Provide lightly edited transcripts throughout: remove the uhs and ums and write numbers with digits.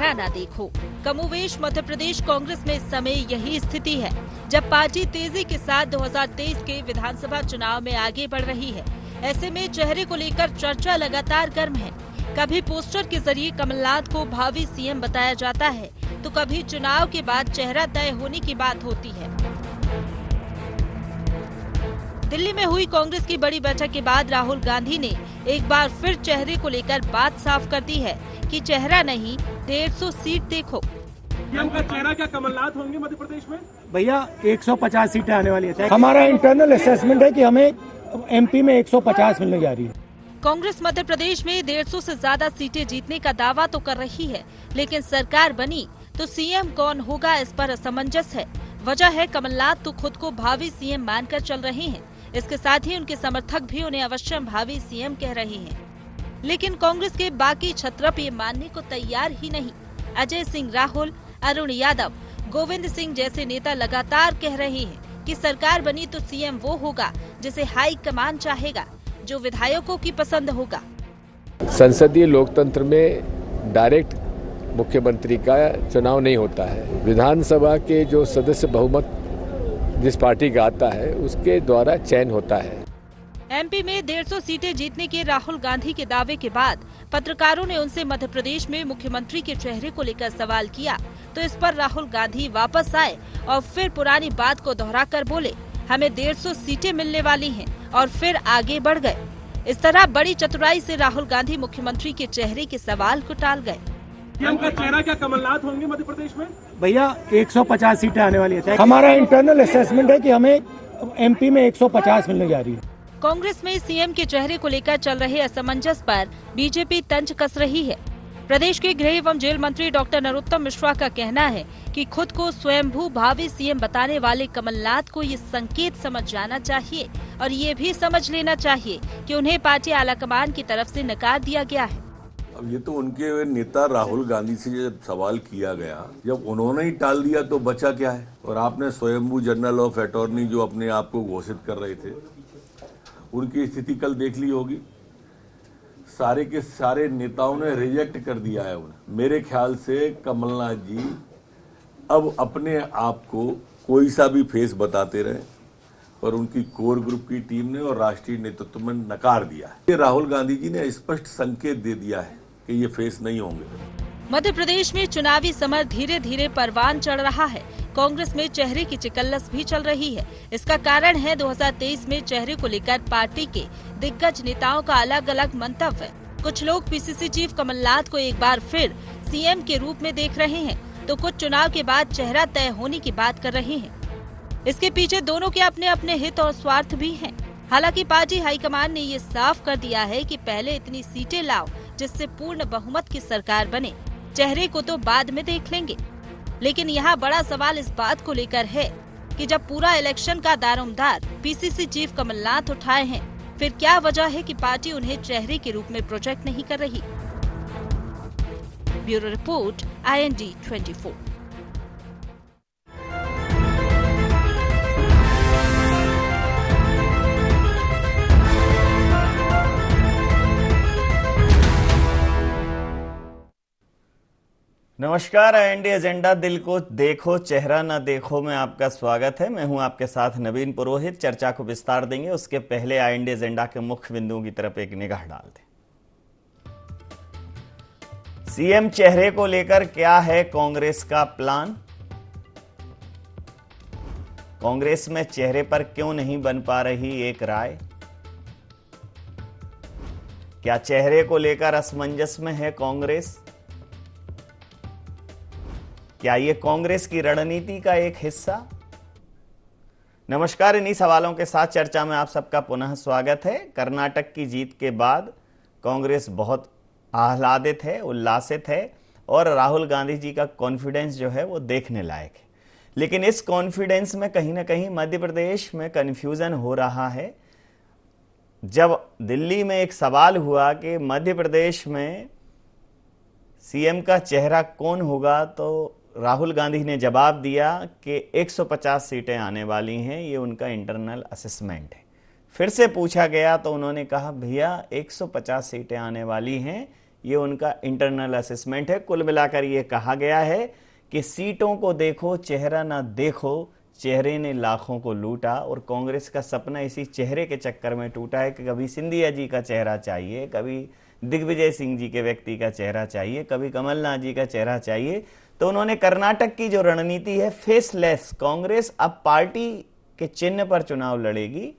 चेहरा ना देखो। कमोवेश मध्य प्रदेश कांग्रेस में इस समय यही स्थिति है, जब पार्टी तेजी के साथ 2023 के विधानसभा चुनाव में आगे बढ़ रही है। ऐसे में चेहरे को लेकर चर्चा लगातार गर्म है। कभी पोस्टर के जरिए कमलनाथ को भावी सीएम बताया जाता है, तो कभी चुनाव के बाद चेहरा तय होने की बात होती है। दिल्ली में हुई कांग्रेस की बड़ी बैठक के बाद राहुल गांधी ने एक बार फिर चेहरे को लेकर बात साफ कर दी है कि चेहरा नहीं 150 सीट देखो। सीएम का चेहरा क्या कमलनाथ होंगे मध्य प्रदेश में? भैया 150 सीटें आने वाली है। हमारा इंटरनल असेसमेंट है कि हमें एमपी में 150 मिलने जा रही है। कांग्रेस मध्य प्रदेश में 150 से ज्यादा सीटें जीतने का दावा तो कर रही है, लेकिन सरकार बनी तो सीएम कौन होगा, इस पर असमंजस है। वजह है कमलनाथ तो खुद को भावी सीएम मानकर चल रहे हैं। इसके साथ ही उनके समर्थक भी उन्हें अवश्य भावी सीएम कह रहे हैं, लेकिन कांग्रेस के बाकी छत्रप ये मानने को तैयार ही नहीं। अजय सिंह राहुल, अरुण यादव, गोविंद सिंह जैसे नेता लगातार कह रहे हैं कि सरकार बनी तो सीएम वो होगा जिसे हाई कमान चाहेगा, जो विधायकों की पसंद होगा। संसदीय लोकतंत्र में डायरेक्ट मुख्यमंत्री का चुनाव नहीं होता है। विधानसभा के जो सदस्य बहुमत जिस पार्टी का आता है उसके द्वारा चयन होता है। एमपी में 150 सीटें जीतने के राहुल गांधी के दावे के बाद पत्रकारों ने उनसे मध्य प्रदेश में मुख्यमंत्री के चेहरे को लेकर सवाल किया, तो इस पर राहुल गांधी वापस आए और फिर पुरानी बात को दोहराकर बोले, हमें 150 सीटें मिलने वाली हैं, और फिर आगे बढ़ गए। इस तरह बड़ी चतुराई से राहुल गांधी मुख्यमंत्री के चेहरे के सवाल को टाल गए। सीएम का चेहरा क्या कमलनाथ होंगे मध्य प्रदेश में? भैया 150 सीटें आने वाली है। हमारा इंटरनल असेसमेंट है कि हमें एमपी में 150 मिलने जा रही है। कांग्रेस में सीएम के चेहरे को लेकर चल रहे असमंजस पर बीजेपी तंज कस रही है। प्रदेश के गृह एवं जेल मंत्री डॉक्टर नरोत्तम मिश्रा का कहना है कि खुद को स्वयंभू भावी सीएम बताने वाले कमलनाथ को ये संकेत समझ जाना चाहिए और ये भी समझ लेना चाहिए कि उन्हें पार्टी आलाकमान की तरफ से नकार दिया गया है। अब ये तो उनके नेता राहुल गांधी से जब सवाल किया गया, जब उन्होंने ही टाल दिया तो बचा क्या है? और आपने स्वयंभू जनरल ऑफ अटॉर्नी जो अपने आप को घोषित कर रहे थे, उनकी स्थिति कल देख ली होगी। सारे के सारे नेताओं ने रिजेक्ट कर दिया है उन्हें। मेरे ख्याल से कमलनाथ जी अब अपने आप को कोई सा भी फेस बताते रहे, और उनकी कोर ग्रुप की टीम ने और राष्ट्रीय नेतृत्व में नकार दिया है। राहुल गांधी जी ने स्पष्ट संकेत दे दिया है कि ये फेस नहीं होंगे। मध्य प्रदेश में चुनावी समर धीरे धीरे परवान चढ़ रहा है। कांग्रेस में चेहरे की चिकल्लस भी चल रही है। इसका कारण है 2023 में चेहरे को लेकर पार्टी के दिग्गज नेताओं का अलग अलग मंतव्य। कुछ लोग पीसीसी चीफ कमलनाथ को एक बार फिर सीएम के रूप में देख रहे हैं, तो कुछ चुनाव के बाद चेहरा तय होने की बात कर रहे हैं। इसके पीछे दोनों के अपने अपने हित और स्वार्थ भी हैं। हालांकि पार्टी हाईकमान ने ये साफ कर दिया है कि पहले इतनी सीटें लाओ जिससे पूर्ण बहुमत की सरकार बने, चेहरे को तो बाद में देख लेंगे। लेकिन यहाँ बड़ा सवाल इस बात को लेकर है कि जब पूरा इलेक्शन का दारोमदार पीसीसी चीफ कमलनाथ उठाए हैं, फिर क्या वजह है कि पार्टी उन्हें चेहरे के रूप में प्रोजेक्ट नहीं कर रही। Bureau report, IND 24। नमस्कार, IND एजेंडा दिल को देखो चेहरा न देखो में आपका स्वागत है। मैं हूं आपके साथ नवीन पुरोहित। चर्चा को विस्तार देंगे, उसके पहले IND एजेंडा के मुख्य बिंदुओं की तरफ एक निगाह डाल दें। सीएम चेहरे को लेकर क्या है कांग्रेस का प्लान? कांग्रेस में चेहरे पर क्यों नहीं बन पा रही एक राय? क्या चेहरे को लेकर असमंजस में है कांग्रेस? क्या ये कांग्रेस की रणनीति का एक हिस्सा? नमस्कार, इन्हीं सवालों के साथ चर्चा में आप सबका पुनः स्वागत है। कर्नाटक की जीत के बाद कांग्रेस बहुत आह्लादित है, उल्लासित है, और राहुल गांधी जी का कॉन्फिडेंस जो है वो देखने लायक है। लेकिन इस कॉन्फिडेंस में कहीं ना कहीं मध्य प्रदेश में कंफ्यूजन हो रहा है। जब दिल्ली में एक सवाल हुआ कि मध्य प्रदेश में सीएम का चेहरा कौन होगा, तो राहुल गांधी ने जवाब दिया कि 150 सीटें आने वाली हैं, ये उनका इंटरनल असेसमेंट है। फिर से पूछा गया तो उन्होंने कहा, भैया 150 सीटें आने वाली हैं, ये उनका इंटरनल असेसमेंट है। कुल मिलाकर ये कहा गया है कि सीटों को देखो चेहरा ना देखो, चेहरे ने लाखों को लूटा। और कांग्रेस का सपना इसी चेहरे के चक्कर में टूटा है कि कभी सिंधिया जी का चेहरा चाहिए, कभी दिग्विजय सिंह जी के व्यक्ति का चेहरा चाहिए, कभी कमलनाथ जी का चेहरा चाहिए। तो उन्होंने कर्नाटक की जो रणनीति है, फेसलेस कांग्रेस अब पार्टी के चिन्ह पर चुनाव लड़ेगी।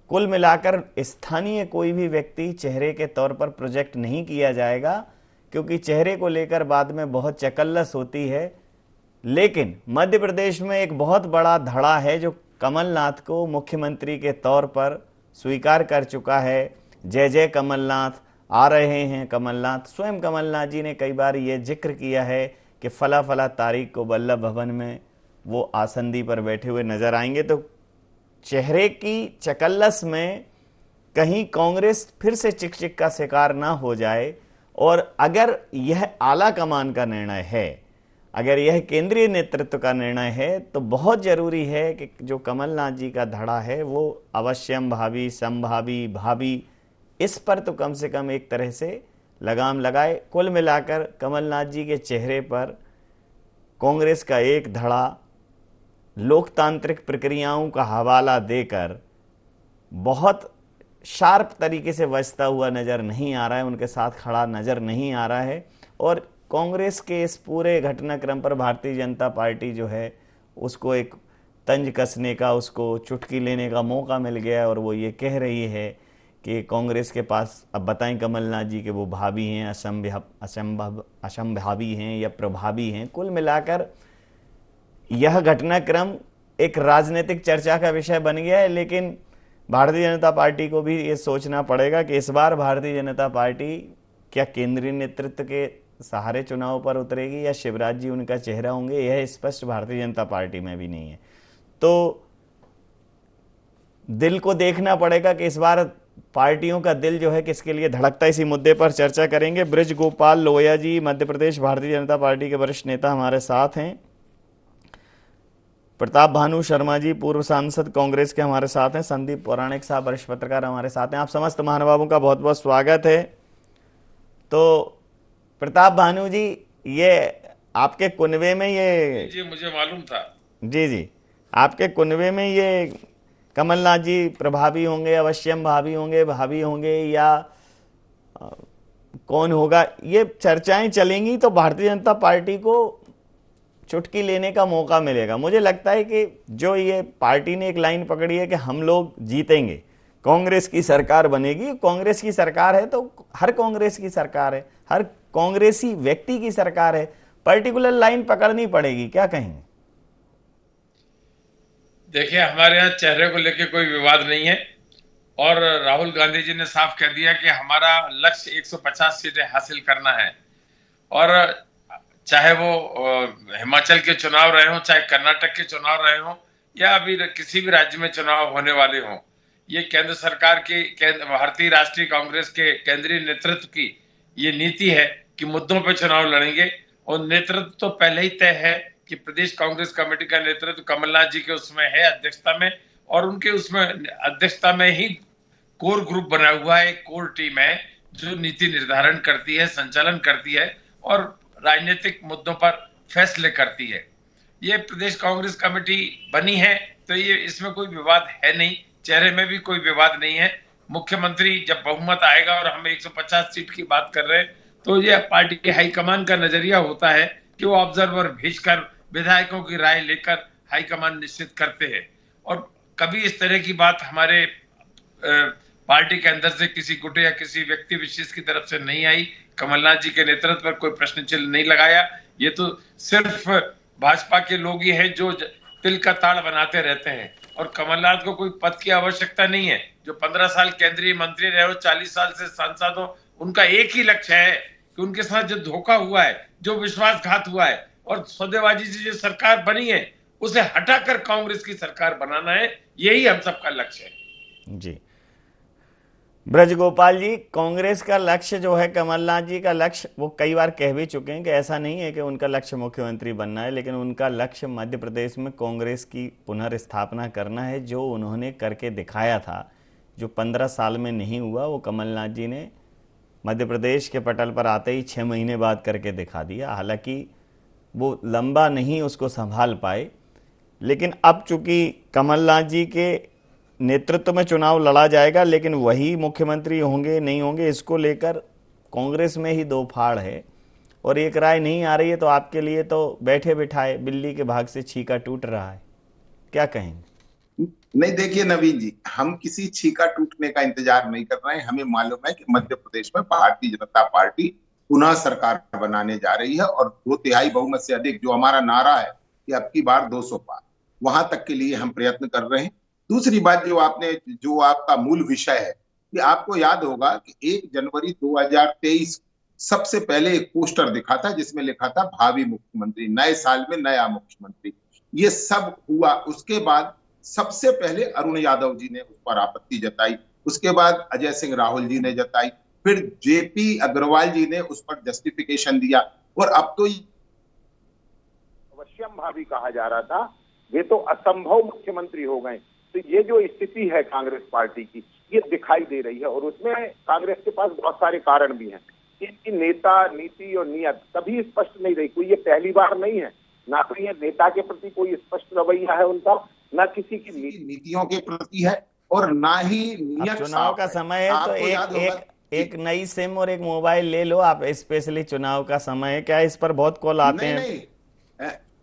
कुल मिलाकर स्थानीय कोई भी व्यक्ति चेहरे के तौर पर प्रोजेक्ट नहीं किया जाएगा, क्योंकि चेहरे को लेकर बाद में बहुत चकल्लस होती है। लेकिन मध्य प्रदेश में एक बहुत बड़ा धड़ा है जो कमलनाथ को मुख्यमंत्री के तौर पर स्वीकार कर चुका है। जय जय कमलनाथ, आ रहे हैं कमलनाथ। स्वयं कमलनाथ जी ने कई बार ये जिक्र किया है कि फला फला तारीख को वल्लभ भवन में वो आसंदी पर बैठे हुए नजर आएंगे। तो चेहरे की चकल्लस में कहीं कांग्रेस फिर से चिक चिक का शिकार ना हो जाए। और अगर यह आला कमान का निर्णय है, अगर यह केंद्रीय नेतृत्व का निर्णय है, तो बहुत जरूरी है कि जो कमलनाथ जी का धड़ा है वो अवश्यम भावी, संभावी, भावी, इस पर तो कम से कम एक तरह से लगाम लगाए। कुल मिलाकर कमलनाथ जी के चेहरे पर कांग्रेस का एक धड़ा लोकतांत्रिक प्रक्रियाओं का हवाला देकर बहुत शार्प तरीके से बचता हुआ नजर नहीं आ रहा है, उनके साथ खड़ा नजर नहीं आ रहा है। और कांग्रेस के इस पूरे घटनाक्रम पर भारतीय जनता पार्टी जो है उसको एक तंज कसने का, उसको चुटकी लेने का मौका मिल गया है। और वो ये कह रही है कि कांग्रेस के पास, अब बताएं कमलनाथ जी के वो भावी हैं, असंभावी हैं या प्रभावी हैं। कुल मिलाकर यह घटनाक्रम एक राजनीतिक चर्चा का विषय बन गया है। लेकिन भारतीय जनता पार्टी को भी ये सोचना पड़ेगा कि इस बार भारतीय जनता पार्टी क्या केंद्रीय नेतृत्व के सहारे चुनाव पर उतरेगी या शिवराज जी उनका चेहरा होंगे, यह स्पष्ट भारतीय जनता पार्टी में भी नहीं है। तो दिल को देखना पड़ेगा कि इस बार पार्टियों का दिल जो है किसके लिए धड़कता है। इसी मुद्दे पर चर्चा करेंगे। ब्रज गोपाल लोहिया जी, मध्य प्रदेश भारतीय जनता पार्टी के वरिष्ठ नेता, हमारे साथ हैं। प्रताप भानु शर्मा जी, पूर्व सांसद कांग्रेस के, हमारे साथ हैं। संदीप पौराणिक साहब, वरिष्ठ पत्रकार, हमारे साथ हैं। आप समस्त महानुभावों का बहुत बहुत स्वागत है। तो प्रताप भानु जी, ये आपके कुनबे में ये जी मुझे मालूम था। जी, आपके कुनबे में ये कमलनाथ जी प्रभावी होंगे, अवश्यम भावी होंगे, भावी होंगे या कौन होगा, ये चर्चाएं चलेंगी तो भारतीय जनता पार्टी को चुटकी लेने का मौका मिलेगा। मुझे लगता है कि जो ये पार्टी ने एक लाइन पकड़ी है कि हम लोग जीतेंगे, कांग्रेस की सरकार बनेगी। कांग्रेस की सरकार है तो हर कांग्रेस की सरकार है, हर कांग्रेसी व्यक्ति की सरकार है, पर्टिकुलर लाइन पकड़नी पड़ेगी। क्या कहेंगे? देखिए, हमारे यहाँ चेहरे को लेकर कोई विवाद नहीं है और राहुल गांधी जी ने साफ कह दिया कि हमारा लक्ष्य 150 सीटें हासिल करना है। और चाहे वो हिमाचल के चुनाव रहे हों, चाहे कर्नाटक के चुनाव रहे हों या अभी किसी भी राज्य में चुनाव होने वाले हों, ये केंद्र सरकार की, भारतीय राष्ट्रीय कांग्रेस के केंद्रीय नेतृत्व की ये नीति है कि मुद्दों पर चुनाव लड़ेंगे। और नेतृत्व तो पहले ही तय है कि प्रदेश कांग्रेस कमेटी का नेतृत्व कमलनाथ जी के उसमें है, अध्यक्षता में, और उनके उसमें अध्यक्षता में ही कोर ग्रुप बना हुआ है, एक कोर टीम है जो नीति निर्धारण करती है, संचालन करती है और राजनीतिक मुद्दों पर फैसले करती है। ये प्रदेश कांग्रेस कमेटी बनी है तो ये इसमें कोई विवाद है नहीं, चेहरे में भी कोई विवाद नहीं है। मुख्यमंत्री जब बहुमत आएगा और हम 150 सीट की बात कर रहे हैं तो ये पार्टी के हाईकमान का नजरिया होता है कि वो ऑब्जर्वर भेजकर विधायकों की राय लेकर हाईकमान निश्चित करते हैं। और कभी इस तरह की बात हमारे पार्टी के अंदर से किसी गुट या किसी व्यक्ति विशेष की तरफ से नहीं आई। कमलनाथ जी के नेतृत्व पर कोई प्रश्न चिन्ह नहीं लगाया। ये तो सिर्फ भाजपा के लोग ही हैं जो तिल का ताड़ बनाते रहते हैं। और कमलनाथ को कोई पद की आवश्यकता नहीं है। जो 15 साल केंद्रीय मंत्री रहे हो, 40 साल से सांसद हो, उनका एक ही लक्ष्य है कि उनके साथ जो धोखा हुआ है, जो विश्वासघात हुआ है और सौदेबाजी से जो सरकार बनी है उसे हटाकर कांग्रेस की सरकार बनाना है। यही हम सबका लक्ष्य है। जी, ब्रज गोपाल जी, कांग्रेस का लक्ष्य जो है, कमलनाथ जी का लक्ष्य, वो कई बार कह भी चुके हैं कि ऐसा नहीं है कि उनका लक्ष्य मुख्यमंत्री बनना है, लेकिन उनका लक्ष्य मध्य प्रदेश में कांग्रेस की पुनर्स्थापना करना है। जो उन्होंने करके दिखाया था, जो 15 साल में नहीं हुआ, वो कमलनाथ जी ने मध्य प्रदेश के पटल पर आते ही 6 महीने बाद करके दिखा दिया। हालांकि वो लंबा नहीं उसको संभाल पाए, लेकिन अब चूंकि कमलनाथ जी के नेतृत्व में चुनाव लड़ा जाएगा, लेकिन वही मुख्यमंत्री होंगे नहीं होंगे इसको लेकर कांग्रेस में ही दो फाड़ है और एक राय नहीं आ रही है। तो आपके लिए तो बैठे बिठाए बिल्ली के भाग से छीका टूट रहा है, क्या कहेंगे? नहीं, देखिए नवीन जी, हम किसी छीका टूटने का इंतजार नहीं कर रहे हैं। हमें मालूम है कि मध्य प्रदेश में भारतीय जनता पार्टी पुनः सरकार बनाने जा रही है और 2/3 बहुमत से अधिक, जो हमारा नारा है कि अब की बार 200 पार, वहां तक के लिए हम प्रयत्न कर रहे हैं। दूसरी बात, जो आपका मूल विषय है, कि आपको याद होगा कि 1 जनवरी 2023 सबसे पहले एक पोस्टर दिखा था जिसमें लिखा था भावी मुख्यमंत्री, नए साल में नया मुख्यमंत्री। ये सब हुआ, उसके बाद सबसे पहले अरुण यादव जी ने उस पर आपत्ति जताई, उसके बाद अजय सिंह राहुल जी ने जताई, फिर जेपी अग्रवाल जी ने उस पर जस्टिफिकेशन दिया, और अब तो अवश्यम भावी कहा जा रहा था, वे तो असंभव मुख्यमंत्री हो गए। तो ये जो स्थिति है कांग्रेस पार्टी की, ये दिखाई दे रही है, और उसमें कांग्रेस के पास बहुत सारे कारण भी हैं। इनकी नेता, नीति और नियत कभी स्पष्ट नहीं रही। कोई ये पहली बार नहीं है, ना तो ये नेता के प्रति कोई स्पष्ट रवैया है उनका, ना किसी की नीतियों के प्रति है, और ना ही नियत। चुनाव का समय है तो एक नई सिम और एक मोबाइल ले लो आप, स्पेशली चुनाव का समय है। क्या इस पर बहुत कॉल आते हैं? नहीं,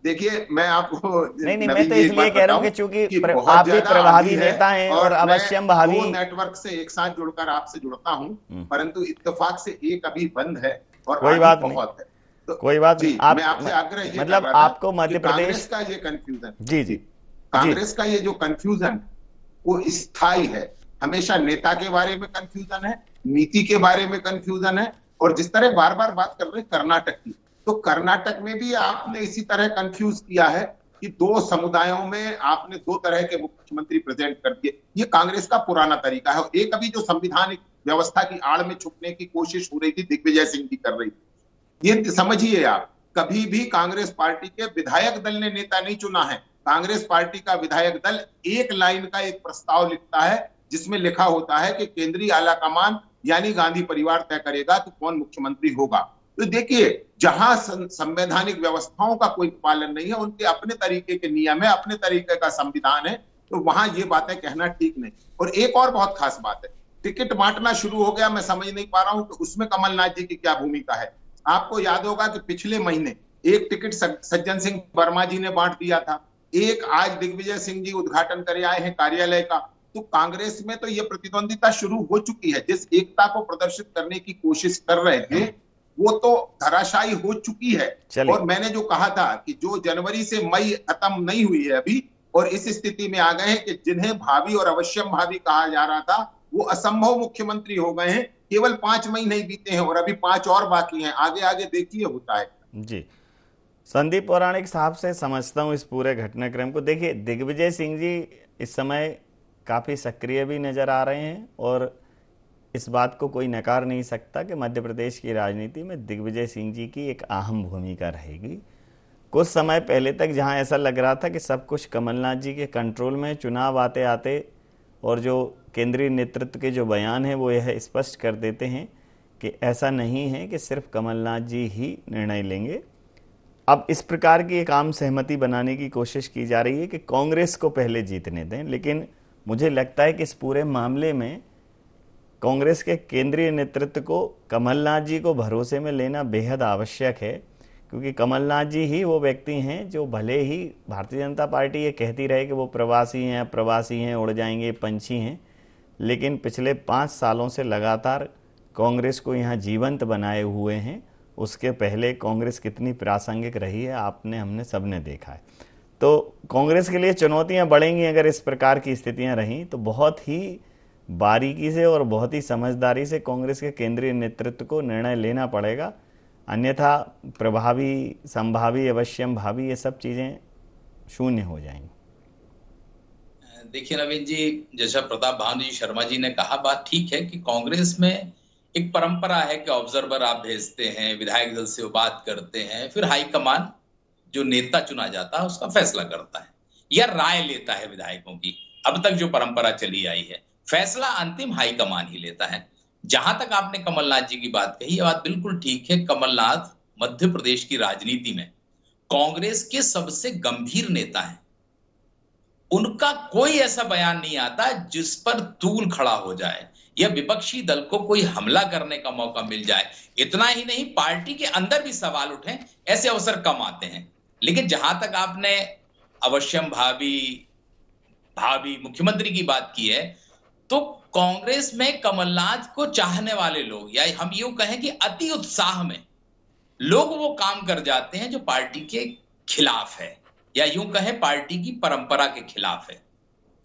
देखिए मैं आपको नहीं, मैं तो इसलिए कह रहा हूँ कि चूंकि आप भी प्रभावी नेता हैं और अवश्यम भावी नेटवर्क से एक साथ जुड़कर आपसे जुड़ता हूँ, परंतु इत्तेफाक से एक अभी बंद है और कोई बात बहुत है। तो कोई बात नहीं, मैं आपसे आग्रह मतलब आपको मध्य प्रदेश का ये कंफ्यूजन, जी कांग्रेस का ये जो कंफ्यूजन वो स्थायी है। हमेशा नेता के बारे में कंफ्यूजन है, नीति के बारे में कंफ्यूजन है, और जिस तरह बार बार बात कर रहे हैं कर्नाटक की, तो कर्नाटक में भी आपने इसी तरह कंफ्यूज किया है कि 2 समुदायों में आपने 2 तरह के मुख्यमंत्री प्रेजेंट कर दिए। ये कांग्रेस का पुराना तरीका है। एक अभी जो संविधानिक व्यवस्था की आड़ में छुपने की कोशिश हो रही थी, दिग्विजय सिंह जी कर रही थी, ये समझिए आप, कभी भी कांग्रेस पार्टी के विधायक दल ने नेता नहीं चुना है। कांग्रेस पार्टी का विधायक दल एक लाइन का एक प्रस्ताव लिखता है जिसमें लिखा होता है कि केंद्रीय आला कमान यानी गांधी परिवार तय करेगा कि कौन मुख्यमंत्री होगा। तो देखिए, जहां संवैधानिक व्यवस्थाओं का कोई पालन नहीं है, उनके अपने तरीके के नियम है, अपने तरीके का संविधान है, तो वहां ये बातें कहना ठीक नहीं। और एक और बहुत खास बात है, टिकट बांटना शुरू हो गया। मैं समझ नहीं पा रहा हूं कि उसमें कमलनाथ जी की क्या भूमिका है। आपको याद होगा कि पिछले महीने एक टिकट सज्जन सिंह वर्मा जी ने बांट दिया था, एक आज दिग्विजय सिंह जी उद्घाटन करे आए हैं कार्यालय का। तो कांग्रेस में तो ये प्रतिद्वंदिता शुरू हो चुकी है। जिस एकता को प्रदर्शित करने की कोशिश कर रहे थे वो तो धराशायी हो चुकी है। और मैंने जो कहा था कि जो जनवरी से मई खत्म नहीं हुई है अभी, और इस स्थिति में आ गए हैं कि जिन्हें भावी और अवश्यम भावी कहा जा रहा था वो असंभव मुख्यमंत्री हो गए हैं। केवल 5 महीने ही बीते हैं और अभी 5 और बाकी हैं। आगे आगे देखिए होता है। जी, संदीप पौराणिक साहब से समझता हूं इस पूरे घटनाक्रम को। देखिए, दिग्विजय सिंह जी इस समय काफ़ी सक्रिय भी नज़र आ रहे हैं और इस बात को कोई नकार नहीं सकता कि मध्य प्रदेश की राजनीति में दिग्विजय सिंह जी की एक अहम भूमिका रहेगी। कुछ समय पहले तक जहां ऐसा लग रहा था कि सब कुछ कमलनाथ जी के कंट्रोल में, चुनाव आते आते और जो केंद्रीय नेतृत्व के जो बयान हैं वो यह स्पष्ट कर देते हैं कि ऐसा नहीं है कि सिर्फ कमलनाथ जी ही निर्णय लेंगे। अब इस प्रकार की एक आम सहमति बनाने की कोशिश की जा रही है कि कांग्रेस को पहले जीतने दें, लेकिन मुझे लगता है कि इस पूरे मामले में कांग्रेस के केंद्रीय नेतृत्व को कमलनाथ जी को भरोसे में लेना बेहद आवश्यक है, क्योंकि कमलनाथ जी ही वो व्यक्ति हैं जो भले ही भारतीय जनता पार्टी ये कहती रहे कि वो प्रवासी हैं, अप्रवासी हैं, उड़ जाएंगे, पंछी हैं, लेकिन पिछले 5 सालों से लगातार कांग्रेस को यहाँ जीवंत बनाए हुए हैं। उसके पहले कांग्रेस कितनी प्रासंगिक रही है आपने, हमने सबने देखा है। तो कांग्रेस के लिए चुनौतियां बढ़ेंगी अगर इस प्रकार की स्थितियां रहीं, तो बहुत ही बारीकी से और बहुत ही समझदारी से कांग्रेस के केंद्रीय नेतृत्व को निर्णय लेना पड़ेगा, अन्यथा प्रभावी, संभावी, अवश्यम भावी ये सब चीजें शून्य हो जाएंगी। देखिए नवीन जी, जैसा प्रताप भानु जी शर्मा जी ने कहा, बात ठीक है कि कांग्रेस में एक परंपरा है कि ऑब्जर्वर आप भेजते हैं, विधायक दल से वो बात करते हैं, फिर हाईकमान जो नेता चुना जाता है उसका फैसला करता है या राय लेता है विधायकों की। अब तक जो परंपरा चली आई है, फैसला अंतिम हाईकमान ही लेता है। जहां तक आपने कमलनाथ जी की बात कही, ये बात बिल्कुल ठीक है। कमलनाथ मध्य प्रदेश की राजनीति में कांग्रेस के सबसे गंभीर नेता हैं। उनका कोई ऐसा बयान नहीं आता जिस पर तूल खड़ा हो जाए या विपक्षी दल को कोई हमला करने का मौका मिल जाए। इतना ही नहीं, पार्टी के अंदर भी सवाल उठे, ऐसे अवसर कम आते हैं। लेकिन जहां तक आपने अवश्यम भावी मुख्यमंत्री की बात की है, तो कांग्रेस में कमलनाथ को चाहने वाले लोग, या हम यूं कहें कि अति उत्साह में लोग वो काम कर जाते हैं जो पार्टी के खिलाफ है, या यूं कहें पार्टी की परंपरा के खिलाफ है।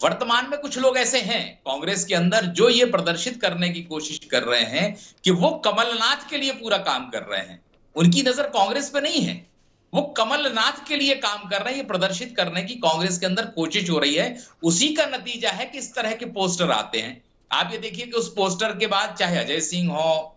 वर्तमान में कुछ लोग ऐसे हैं कांग्रेस के अंदर जो ये प्रदर्शित करने की कोशिश कर रहे हैं कि वो कमलनाथ के लिए पूरा काम कर रहे हैं। उनकी नजर कांग्रेस पे नहीं है, वो कमलनाथ के लिए काम कर रहे हैं। ये प्रदर्शित करने की कांग्रेस के अंदर कोशिश हो रही है। उसी का नतीजा है कि इस तरह के पोस्टर आते हैं। आप ये देखिए कि उस पोस्टर के बाद चाहे अजय सिंह हो,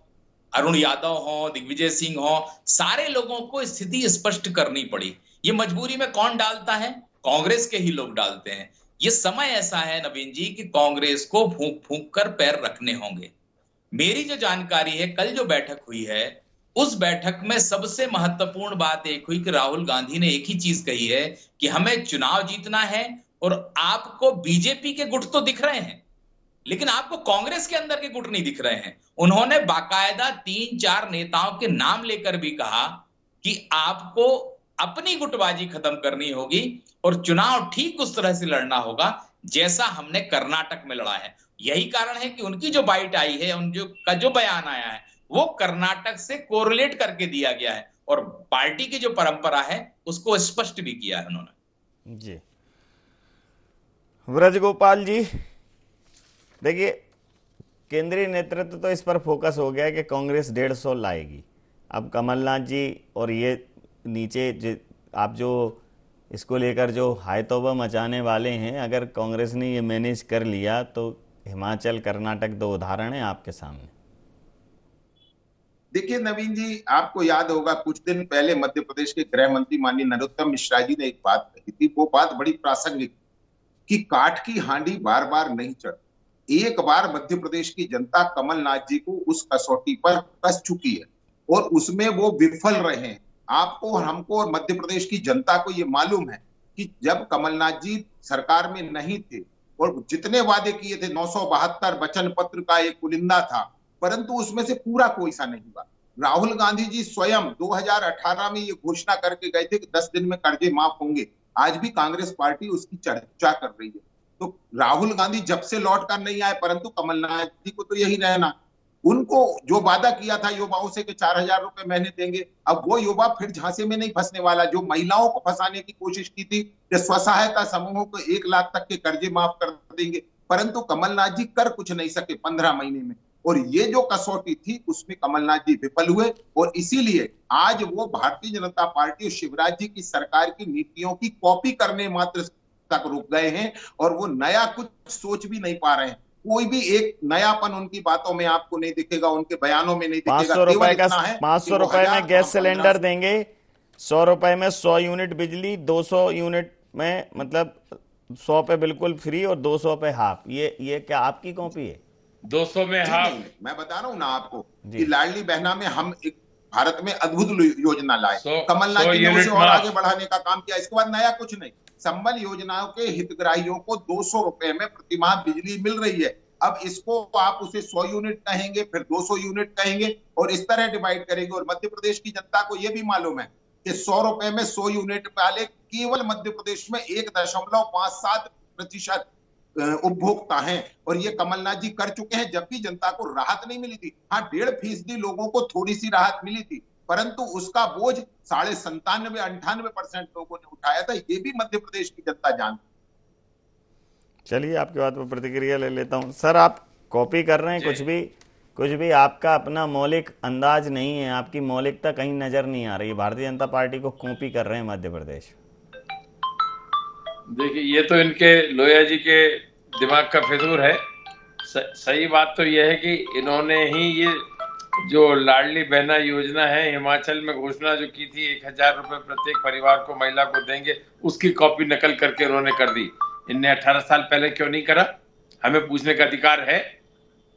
अरुण यादव हो, दिग्विजय सिंह हो, सारे लोगों को स्थिति स्पष्ट करनी पड़ी। ये मजबूरी में कौन डालता है? कांग्रेस के ही लोग डालते हैं। ये समय ऐसा है नवीन जी कि कांग्रेस को फूंक फूंक कर पैर रखने होंगे। मेरी जो जानकारी है, कल जो बैठक हुई है, उस बैठक में सबसे महत्वपूर्ण बात एक हुई कि राहुल गांधी ने एक ही चीज कही है कि हमें चुनाव जीतना है और आपको बीजेपी के गुट तो दिख रहे हैं, लेकिन आपको कांग्रेस के अंदर के गुट नहीं दिख रहे हैं। उन्होंने बाकायदा 3-4 नेताओं के नाम लेकर भी कहा कि आपको अपनी गुटबाजी खत्म करनी होगी और चुनाव ठीक उस तरह से लड़ना होगा जैसा हमने कर्नाटक में लड़ा है। यही कारण है कि उनकी जो बाइट आई है, उनका जो बयान आया है, वो कर्नाटक से कोरिलेट करके दिया गया है और पार्टी की जो परंपरा है उसको स्पष्ट भी किया है उन्होंने। जी व्रजगोपाल जी, देखिए केंद्रीय नेतृत्व तो इस पर फोकस हो गया है कि कांग्रेस 150 लाएगी। अब कमलनाथ जी और ये नीचे आप जो इसको लेकर जो हाय तौबा मचाने वाले हैं, अगर कांग्रेस ने ये मैनेज कर लिया तो हिमाचल कर्नाटक 2 उदाहरण हैं आपके सामने। देखिए नवीन जी, आपको याद होगा कुछ दिन पहले मध्य प्रदेश के गृह मंत्री माननीय नरोत्तम मिश्रा जी ने एक बात कही थी। वो बात बड़ी प्रासंगिक कि काठ की हांडी बार बार नहीं चढ़ती। एक बार मध्य प्रदेश की जनता कमलनाथ जी को उस कसौटी पर कस चुकी है और उसमें वो विफल रहे हैं। आपको, हमको और मध्य प्रदेश की जनता को ये मालूम है कि जब कमलनाथ जी सरकार में नहीं थे और जितने वादे किए थे, 972 वचन पत्र का एक पुलिंदा था, परंतु उसमें से पूरा कोई सा नहीं हुआ। राहुल गांधी जी स्वयं 2018 में ये घोषणा करके गए थे कि 10 दिन में कर्जे माफ होंगे। आज भी कांग्रेस पार्टी उसकी चर्चा कर रही है। तो राहुल गांधी जब से लौट कर नहीं आए, परंतु कमलनाथ जी को तो यही रहना। उनको जो वादा किया था युवाओं से कि 4000 रुपए महीने देंगे, अब वो युवा फिर झांसे में नहीं फंसने वाला। जो महिलाओं को फंसाने की कोशिश की थी कि स्वसहायता समूहों को 1 लाख तक के कर्जे माफ कर देंगे, परंतु कमलनाथ जी कर कुछ नहीं सके 15 महीने में। और ये जो कसौटी थी उसमें कमलनाथ जी विफल हुए और इसीलिए आज वो भारतीय जनता पार्टी और शिवराज जी की सरकार की नीतियों की कॉपी करने मात्र तक रुक गए हैं और वो नया कुछ सोच भी नहीं पा रहे हैं। कोई भी एक नयापन उनकी बातों में आपको नहीं दिखेगा, उनके बयानों में नहीं दिखेगा। 500 रुपए का 500 रुपए में गैस सिलेंडर देंगे, 100 रुपए में 100 यूनिट बिजली, 200 यूनिट में मतलब 100 पे बिल्कुल फ्री और 200 पे हाफ। ये क्या आपकी कॉपी है? 200 में हाफ। मैं बता रहा हूं ना आपको कि लाडली बहना में हम एक भारत में अद्भुत योजना लाए, कमलनाथ जी ने उसे और आगे बढ़ाने का काम किया। इसके बाद नया कुछ नहीं। संबल योजनाओं के हितग्राहियों को 200 रुपए में प्रतिमाह बिजली मिल रही है। अब इसको आप उसे 100 यूनिट कहेंगे, फिर 200 यूनिट कहेंगे और इस तरह डिवाइड करेंगे। और मध्य प्रदेश की जनता को यह भी मालूम है कि 100 रुपए में 100 यूनिट वाले केवल मध्य प्रदेश में 1.57% उपभोक्ता हैं और ये कमलनाथ जी कर चुके हैं। जब भी जनता को राहत नहीं मिली थी, हाँ 1.5% लोगों को थोड़ी सी राहत मिली थी, परंतु उसका बोझ 97-98% लोगों ने उठाया था। ये भी मध्य प्रदेश की जनता जानती। चलिए आपकी बात पर प्रतिक्रिया ले लेता हूं। सर, आप कॉपी कर रहे हैं, कुछ भी आपका अपना मौलिक अंदाज नहीं है, आपकी मौलिकता कहीं नजर नहीं आ रही। भारतीय जनता पार्टी को कॉपी कर रहे हैं मध्य प्रदेश। देखिए, ये तो इनके लोया जी के दिमाग का फितूर है। सही बात तो यह है कि इन्होंने ही ये जो लाडली बहना योजना है हिमाचल में घोषणा जो की थी 1000 रुपए प्रत्येक परिवार को, महिला को देंगे, उसकी कॉपी नकल करके उन्होंने कर दी। इनने 18 साल पहले क्यों नहीं करा? हमें पूछने का अधिकार है।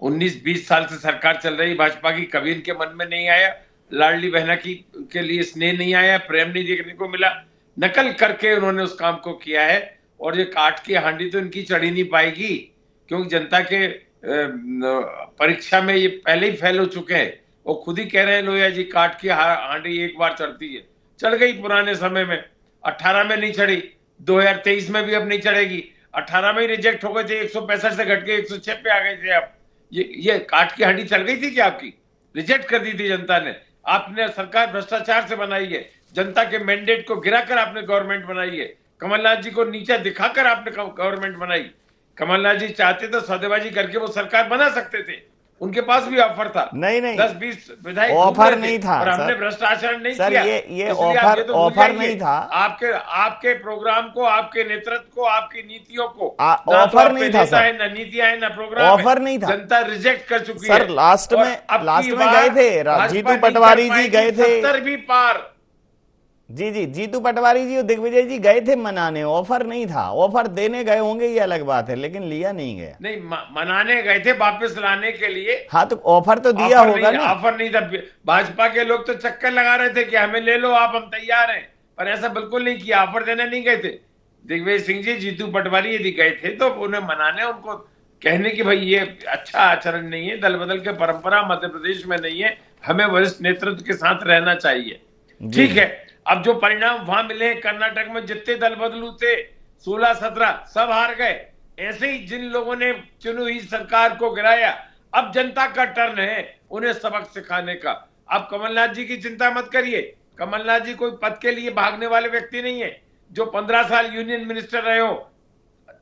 19-20 साल से सरकार चल रही भाजपा की, कभी इनके मन में नहीं आया, लाडली बहना की के लिए स्नेह नहीं आया, प्रेम नहीं देखने को मिला, नकल करके उन्होंने उस काम को किया है। और ये काट की हांडी तो इनकी चढ़ी नहीं पाएगी, क्योंकि जनता के परीक्षा में ये पहले ही फेल हो चुके हैं। वो खुद ही कह रहे हैं लोहिया जी, काट की हांडी एक बार चढ़ती है, चढ़ गई पुराने समय में, 18 में नहीं चढ़ी, 2023 में भी अब नहीं चढ़ेगी। 18 में ही रिजेक्ट हो गए थे, 165 से घट के 106 पे आ गए थे। आप ये काट की हांडी चल गई थी क्या आपकी? रिजेक्ट कर दी थी जनता ने। आपने सरकार भ्रष्टाचार से बनाई है, जनता के मैंडेट को गिराकर आपने गवर्नमेंट बनाई है, कमलनाथ जी को नीचे दिखाकर आपने गवर्नमेंट बनाई। कमलनाथ जी चाहते तो सौदेबाजी करके वो सरकार बना सकते थे, उनके पास भी ऑफर था। नहीं 10-20 विधायक ऑफर नहीं था और हमने भ्रष्टाचार नहीं सर, किया। ये ऑफर नहीं था। आपके प्रोग्राम को, आपके नेतृत्व को, आपकी नीतियों को ऑफर नहीं था सर, ना नीतियां है ना प्रोग्राम, ऑफर नहीं था। जनता रिजेक्ट कर चुकी है सर। लास्ट में गए थे, जीतू पटवारी जी गए थे, 70 भी पार। जी, जीतू पटवारी जी और दिग्विजय जी गए थे मनाने, ऑफर नहीं था। ऑफर देने गए होंगे ये अलग बात है, लेकिन लिया नहीं गया। नहीं, मनाने गए थे वापस लाने के लिए। हाँ, तो ऑफर तो दिया होगा ना। ऑफर नहीं था। भाजपा के लोग तो चक्कर लगा रहे थे कि हमें ले लो आप, हम तैयार हैं, पर ऐसा बिल्कुल नहीं किया। ऑफर देने नहीं गए थे। दिग्विजय सिंह जी, जीतू पटवारी यदि गए थे तो उन्हें मनाने, उनको कहने की भाई ये अच्छा आचरण नहीं है, दल बदल के परंपरा मध्य प्रदेश में नहीं है, हमें वरिष्ठ नेतृत्व के साथ रहना चाहिए। ठीक है, अब जो परिणाम वहां मिले, कर्नाटक में जितने दल बदलू थे 16-17 सब हार गए। ऐसे ही जिन लोगों ने चुनी हुई सरकार को गिराया, अब जनता का टर्न है उन्हें सबक सिखाने का। अब कमलनाथ जी की चिंता मत करिए, कमलनाथ जी कोई पद के लिए भागने वाले व्यक्ति नहीं है। जो 15 साल यूनियन मिनिस्टर रहे हो,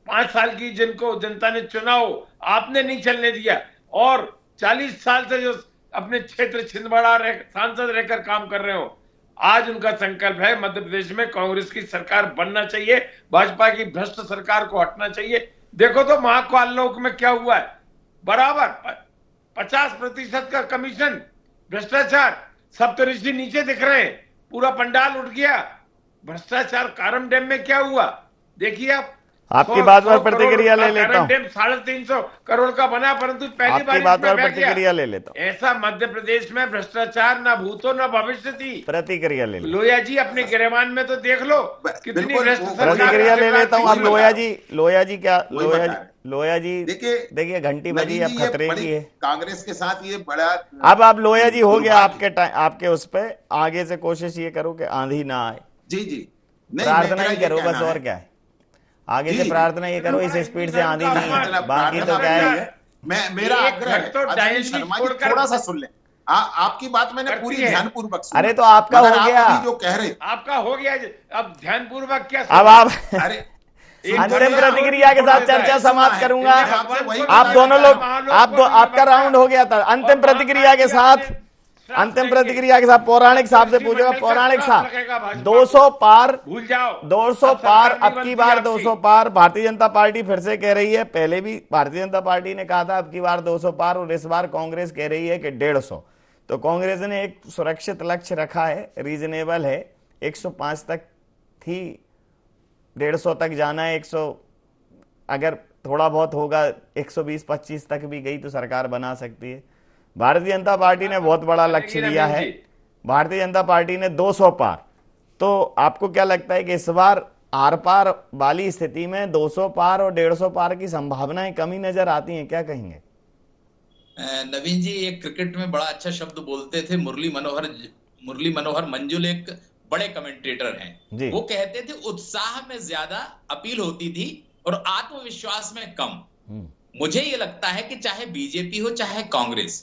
5 साल की जिनको जनता ने चुना हो, आपने नहीं चलने दिया, और 40 साल से जो अपने क्षेत्र छिंदवाड़ा सांसद रहकर काम कर रहे हो, आज उनका संकल्प है मध्य प्रदेश में कांग्रेस की सरकार बनना चाहिए, भाजपा की भ्रष्ट सरकार को हटना चाहिए। देखो तो महाकाल लोक में क्या हुआ है, बराबर 50% का कमीशन, भ्रष्टाचार, सप्तऋषि नीचे दिख रहे हैं, पूरा पंडाल उठ गया। भ्रष्टाचार कारम डैम में क्या हुआ देखिए आप। आपकी बात पर प्रतिक्रिया ले लेता हूं। 350 करोड़ का बना, परंतु पहली बार बात पर प्रतिक्रिया ले लेता हूं। ऐसा मध्य प्रदेश में भ्रष्टाचार ना भूतो ना भविष्य थी। प्रतिक्रिया ले लोहिया जी अपने गिरबान में तो देख लो कितनी भ्रष्ट सरकार। प्रतिक्रिया ले लेता हूं। अब लोहिया जी देखिए घंटी बजी, अब खतरे की है कांग्रेस के साथ ये बड़ा। अब आप लोहिया जी हो गया आपके उस पे, आगे से कोशिश ये करो कि आंधी ना आए। जी प्रार्थना ही करो बस, और क्या है। आगे से प्रार्थना ये करो इस स्पीड से आंधी नहीं है, बाकी तो क्या है। मेरा आग्रह है शर्मा जी थोड़ा सा सुन ले। आपकी बात मैंने पूरी ध्यानपूर्वक सुनी। अरे तो आपका हो गया, जो कह रहे आपका हो गया, अब ध्यानपूर्वक क्या। अब आप अंतिम प्रतिक्रिया के साथ चर्चा समाप्त करूंगा। आप दोनों लोग, आपका राउंड हो गया था। अंतिम प्रतिक्रिया के साथ पौराणिक साहब से पूछेगा। पौराणिक साहब, 200 पार भूल जाओ, 200 पार, अब की बार 200 पार भारतीय जनता पार्टी फिर से कह रही है। पहले भी भारतीय जनता पार्टी ने कहा था अब की बार 200 पार, और इस बार कांग्रेस कह रही है कि 150। तो कांग्रेस ने एक सुरक्षित लक्ष्य रखा है, रीजनेबल है, 105 तक थी, 150 तक जाना है। 100 अगर थोड़ा बहुत होगा, 120-25 तक भी गई तो सरकार बना सकती है। भारतीय जनता पार्टी ने बहुत बड़ा लक्ष्य लिया है, भारतीय जनता पार्टी ने 200 पार। तो आपको क्या लगता है कि इस बार आर पार वाली स्थिति में 200 पार और 150 पार की संभावनाएं कमी नजर आती हैं, क्या कहेंगे? नवीन जी, एक क्रिकेट में बड़ा अच्छा शब्द बोलते थे, मुरली मनोहर मंजुल एक बड़े कमेंटेटर हैं, वो कहते थे उत्साह में ज्यादा अपील होती थी और आत्मविश्वास में कम। मुझे ये लगता है कि चाहे बीजेपी हो चाहे कांग्रेस,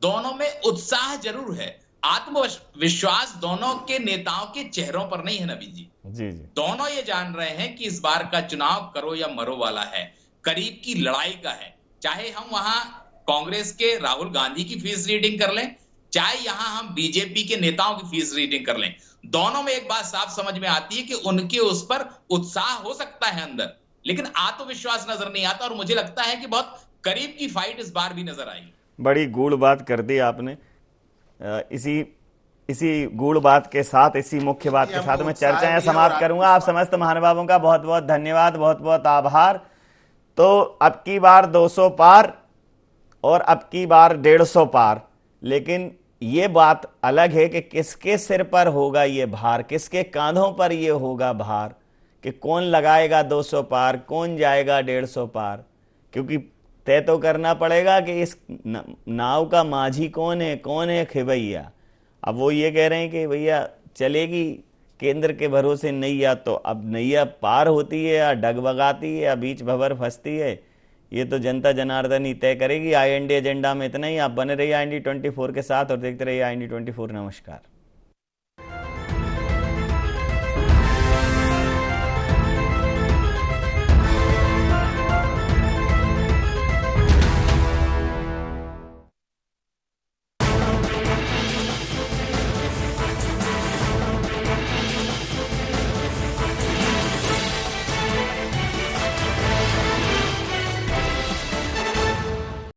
दोनों में उत्साह जरूर है, आत्मविश्वास दोनों के नेताओं के चेहरों पर नहीं है नवीन जी। दोनों ये जान रहे हैं कि इस बार का चुनाव करो या मरो वाला है, करीब की लड़ाई का है। चाहे हम वहां कांग्रेस के राहुल गांधी की फीस रीडिंग कर लें, चाहे यहां हम बीजेपी के नेताओं की फीस रीडिंग कर लें, दोनों में एक बात साफ समझ में आती है कि उनके उस पर उत्साह हो सकता है अंदर, लेकिन आत्मविश्वास नजर नहीं आता। और मुझे लगता है कि बहुत करीब की फाइट इस बार भी नजर आएगी। बड़ी गूढ़ बात कर दी आपने। इसी गूढ़ बात के साथ, इसी मुख्य बात के साथ मैं चर्चाएं समाप्त करूंगा। आप समस्त महानुभावों का बहुत बहुत धन्यवाद, बहुत बहुत आभार। तो अब की बार 200 पार और अब की बार 150 पार। लेकिन ये बात अलग है कि किसके सिर पर होगा ये भार, किसके कांधों पर ये होगा भार, कि कौन लगाएगा 200 पार, कौन जाएगा 150 पार। क्योंकि तय तो करना पड़ेगा कि इस नाव का माझी कौन है खेवैया। अब वो ये कह रहे हैं कि भैया चलेगी केंद्र के भरोसे नैया, तो अब नैया पार होती है या डगबगाती है या बीच भंवर फंसती है, ये तो जनता जनार्दन ही तय करेगी। IND एजेंडा में इतना ही। आप बने रहिए IND 24 के साथ और देखते रहिए IND 24। नमस्कार।